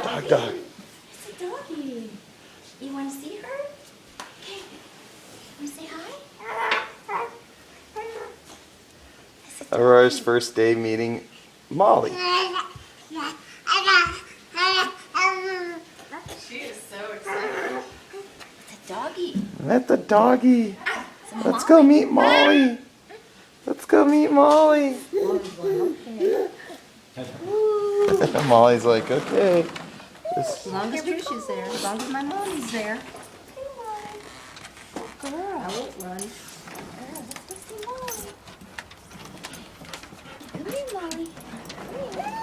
Dog, dog. It's a doggy. You want to see her? Okay. Want to say hi? It's a Aurora's doggy. first day meeting Molly. She is so excited. It's a doggy. Met the doggy. It's a Let's go Molly. meet Molly. Let's go meet Molly. Okay. Molly's like, okay. As long as Trisha's there, as long as my mommy's there. Girl. I won't run. Let's go see Molly. Come here, Molly. Come here.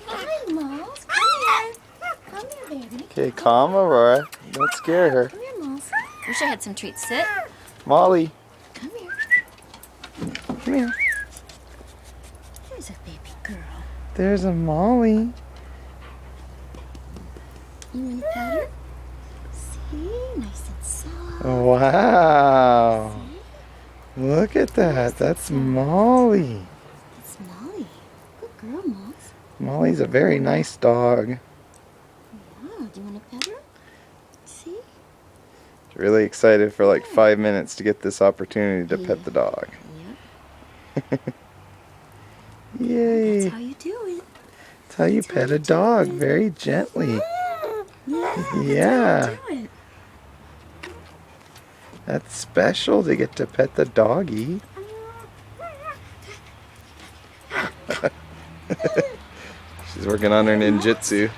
Hi, Moss. Come here. Come here, baby. Okay, calm Aurora. Don't scare her. Come here, Moss. Wish I had some treats. Sit. Molly, Come here. come here. There's a baby girl. There's a Molly. You want to pet her? See? Nice and soft. Wow. Look at that. That's Molly. It's Molly. Good girl, Moss. Molly's a very nice dog. Yeah, do you want to pet her? See? Really excited for like 5 minutes to get this opportunity to pet the dog. Yep. Yay. That's how you do it. That's how you pet a dog, very gently. Yeah. Yeah. Do it. That's special to get to pet the doggy. She's working on her ninjutsu.